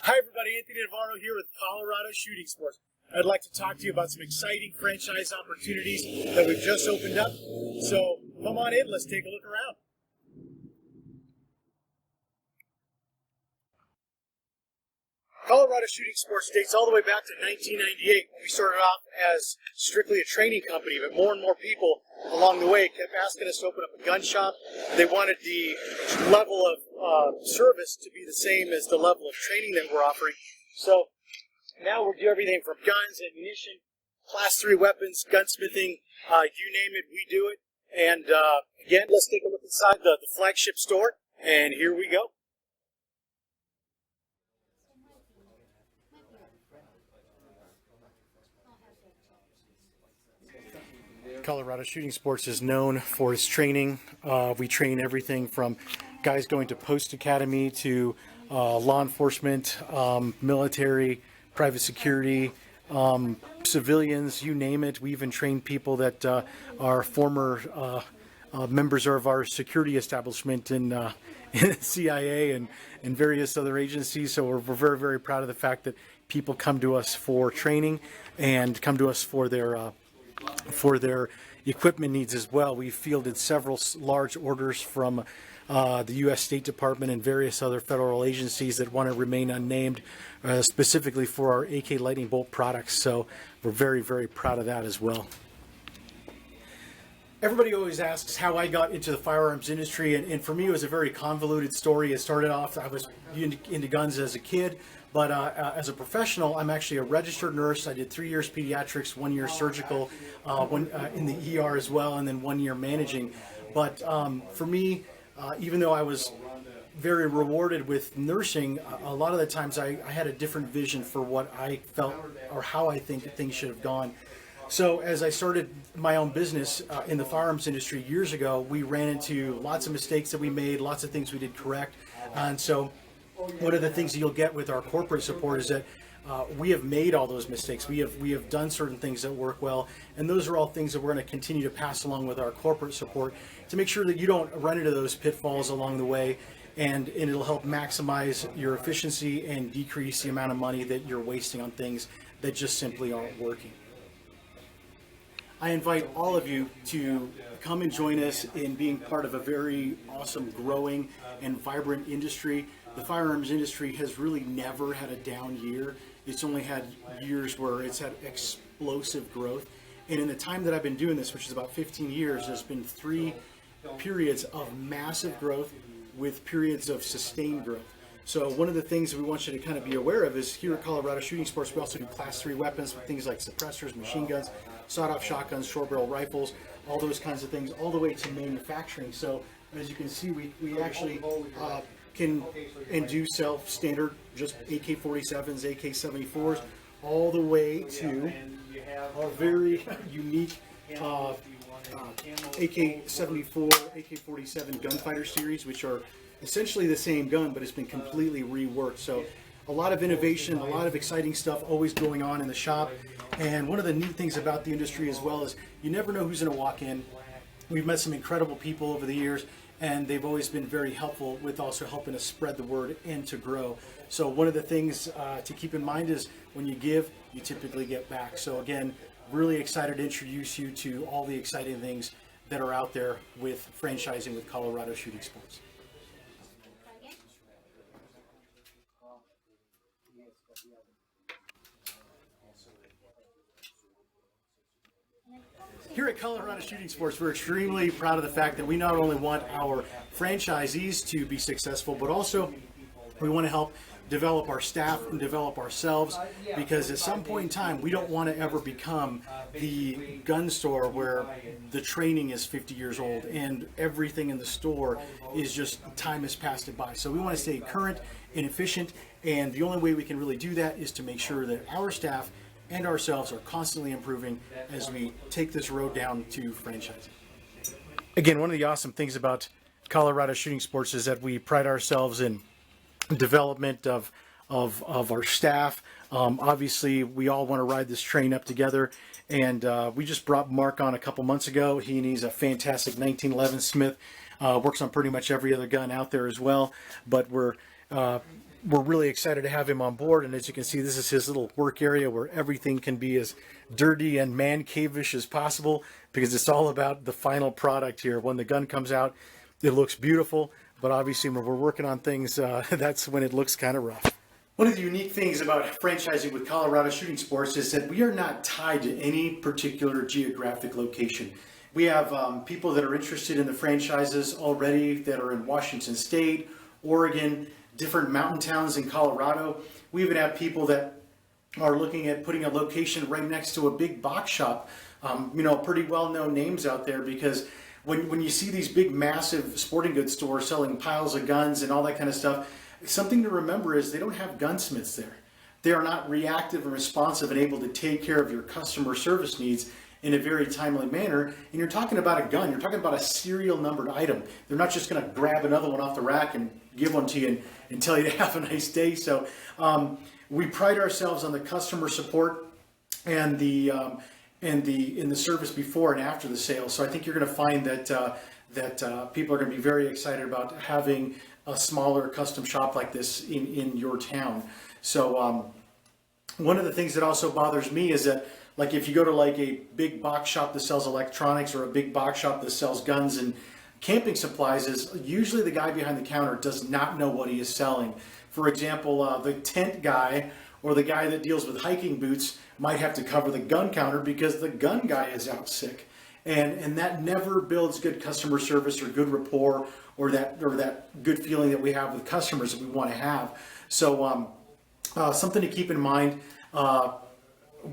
Hi everybody, Anthony Navarro here with Colorado Shooting Sports. I'd like to talk to you about some exciting franchise opportunities that we've just opened up. So come on in, let's take a look around. Colorado Shooting Sports dates all the way back to 1998. We started off as strictly a training company, but more and more people along the way kept asking us to open up a gun shop. They wanted the level of service to be the same as the level of training that we're offering. So now we do everything from guns, ammunition, class 3 weapons, gunsmithing, you name it, we do it. And again, let's take a look inside the flagship store, and here we go. Colorado Shooting Sports is known for its training. We train everything from guys going to post academy to law enforcement, military, private security, civilians, you name it. We even train people that are former members of our security establishment in the CIA and various other agencies. So we're very, very proud of the fact that people come to us for training and come to us for their equipment needs as well. We've fielded several large orders from the U.S. State Department and various other federal agencies that want to remain unnamed, specifically for our AK Lightning Bolt products. So we're very, very proud of that as well. Everybody always asks how I got into the firearms industry, and for me it was a very convoluted story. It started off, I was into guns as a kid, but as a professional, I'm actually a registered nurse. I did 3 years pediatrics, 1 year surgical, in the ER as well, and then 1 year managing. But for me, even though I was very rewarded with nursing, a lot of the times I had a different vision for what I felt or how I think things should have gone. So as I started my own business in the firearms industry years ago, we ran into lots of mistakes that we made, lots of things we did correct. And so one of the things you'll get with our corporate support is that we have made all those mistakes. We have done certain things that work well, and those are all things that we're going to continue to pass along with our corporate support to make sure that you don't run into those pitfalls along the way, and it'll help maximize your efficiency and decrease the amount of money that you're wasting on things that just simply aren't working. I invite all of you to come and join us in being part of a very awesome, growing, and vibrant industry. The firearms industry has really never had a down year. It's only had years where it's had explosive growth. And in the time that I've been doing this, which is about 15 years, there's been 3 periods of massive growth with periods of sustained growth. So one of the things that we want you to kind of be aware of is here at Colorado Shooting Sports, we also do class 3 weapons with things like suppressors, machine guns, sawed-off shotguns, short barrel rifles, all those kinds of things, all the way to manufacturing. So as you can see, we actually can and do sell standard just AK-47s, AK-74s, all the way to our very unique AK-74, AK-47 gunfighter series, which are essentially the same gun, but it's been completely reworked. So a lot of innovation, a lot of exciting stuff always going on in the shop. And one of the neat things about the industry as well is you never know who's going to walk in. We've met some incredible people over the years, and they've always been very helpful with also helping us spread the word and to grow. So one of the things to keep in mind is when you give, you typically get back. So again, really excited to introduce you to all the exciting things that are out there with franchising with Colorado Shooting Sports. Here at Colorado Shooting Sports, we're extremely proud of the fact that we not only want our franchisees to be successful, but also we want to help develop our staff and develop ourselves, because at some point in time, we don't want to ever become the gun store where the training is 50 years old and everything in the store is just time has passed it by. So we want to stay current and efficient, and the only way we can really do that is to make sure that our staff and ourselves are constantly improving as we take this road down to franchising. Again, one of the awesome things about Colorado Shooting Sports is that we pride ourselves in development of our staff. Obviously, we all want to ride this train up together, and we just brought Mark on a couple months ago. He's a fantastic 1911 Smith, works on pretty much every other gun out there as well, but we're we're really excited to have him on board. And as you can see, this is his little work area where everything can be as dirty and man cave-ish as possible, because it's all about the final product here. When the gun comes out, it looks beautiful, but obviously when we're working on things, that's when it looks kind of rough. One of the unique things about franchising with Colorado Shooting Sports is that we are not tied to any particular geographic location. We have people that are interested in the franchises already that are in Washington State, Oregon, different mountain towns in Colorado. We even have people that are looking at putting a location right next to a big box shop. Pretty well-known names out there, because when you see these big, massive sporting goods stores selling piles of guns and all that kind of stuff, something to remember is they don't have gunsmiths there. They are not reactive and responsive and able to take care of your customer service needs in a very timely manner. And you're talking about a gun, you're talking about a serial numbered item. They're not just going to grab another one off the rack and give one to you and tell you to have a nice day. So we pride ourselves on the customer support and the service before and after the sale. So I think you're going to find that people are going to be very excited about having a smaller custom shop like this in your town. So one of the things that also bothers me is that, like, if you go to like a big box shop that sells electronics or a big box shop that sells guns and camping supplies, is usually the guy behind the counter does not know what he is selling. For example, the tent guy or the guy that deals with hiking boots might have to cover the gun counter because the gun guy is out sick. And that never builds good customer service or good rapport or that good feeling that we have with customers that we want to have. So something to keep in mind.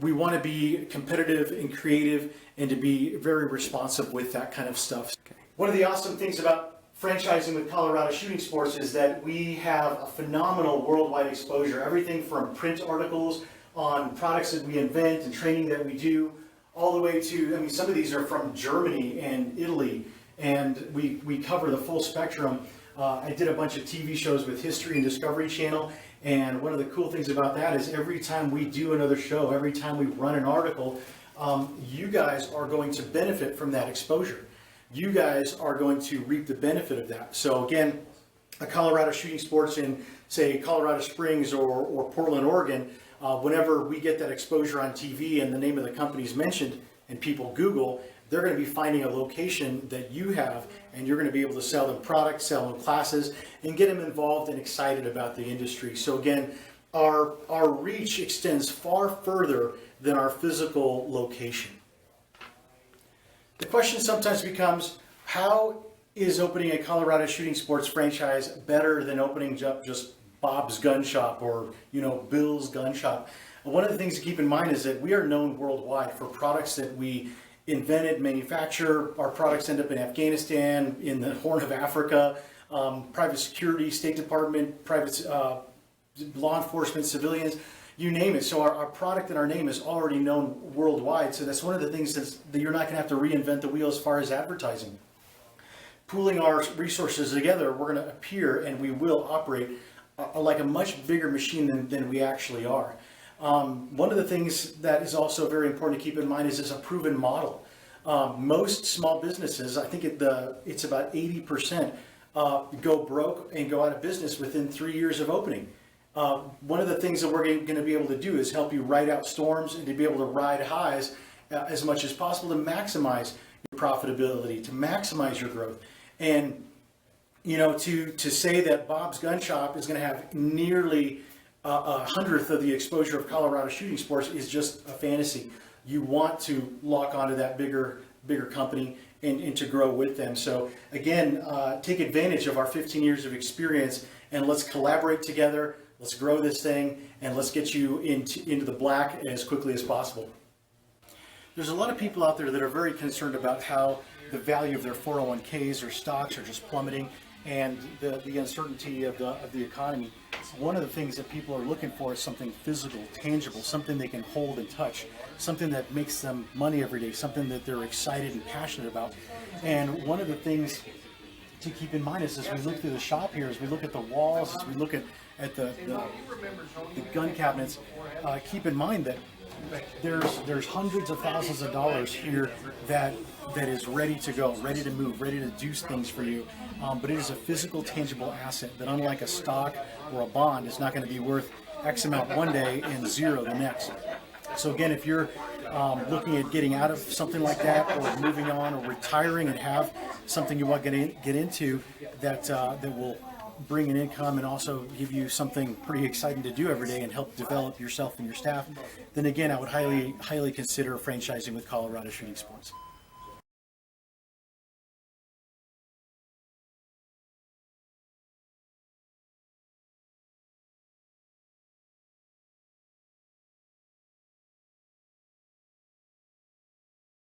We want to be competitive and creative and to be very responsive with that kind of stuff. One of the awesome things about franchising with Colorado Shooting Sports is that we have a phenomenal worldwide exposure. Everything from print articles on products that we invent and training that we do, all the way to, some of these are from Germany and Italy, and we cover the full spectrum. I did a bunch of TV shows with History and Discovery Channel, and one of the cool things about that is every time we do another show, every time we run an article, you guys are going to benefit from that exposure. You guys are going to reap the benefit of that. So again, a Colorado Shooting Sports in, say, Colorado Springs or Portland, Oregon, whenever we get that exposure on TV and the name of the company is mentioned and people Google, they're going to be finding a location that you have, and you're going to be able to sell them products, sell them classes, and get them involved and excited about the industry. So again, our reach extends far further than our physical location. The question sometimes becomes, how is opening a Colorado Shooting Sports franchise better than opening just Bob's Gun Shop or Bill's Gun Shop? One of the things to keep in mind is that we are known worldwide for products that we invented, manufacture. Our products end up in Afghanistan, in the Horn of Africa, private security, State Department, private law enforcement, civilians, you name it. So our product and our name is already known worldwide. So that's one of the things that you're not going to have to reinvent the wheel as far as advertising. Pooling our resources together, we're going to appear and we will operate like a much bigger machine than we actually are. One of the things that is also very important to keep in mind is it's a proven model. Most small businesses, I think it's about 80%, go broke and go out of business within 3 years of opening. One of the things that we're going to be able to do is help you ride out storms and to be able to ride highs as much as possible to maximize your profitability, to maximize your growth. And to say that Bob's Gun Shop is going to have nearly a hundredth of the exposure of Colorado Shooting Sports is just a fantasy. You want to lock onto that bigger company and to grow with them. So again, take advantage of our 15 years of experience and let's collaborate together. Let's grow this thing and let's get you into the black as quickly as possible. There's a lot of people out there that are very concerned about how the value of their 401ks or stocks are just plummeting, and the uncertainty of the economy. One of the things that people are looking for is something physical, tangible, something they can hold and touch, something that makes them money every day, something that they're excited and passionate about. And one of the things to keep in mind is as we look through the shop here, as we look at the walls, as we look at the gun cabinets, keep in mind that there's hundreds of thousands of dollars here that is ready to go, ready to move, ready to do things for you. But it is a physical, tangible asset that, unlike a stock or a bond, is not going to be worth X amount one day and zero the next. So again, if you're looking at getting out of something like that, or moving on, or retiring and have something you want to get into that will bring an income and also give you something pretty exciting to do every day and help develop yourself and your staff, then again, I would highly consider franchising with Colorado Shooting Sports.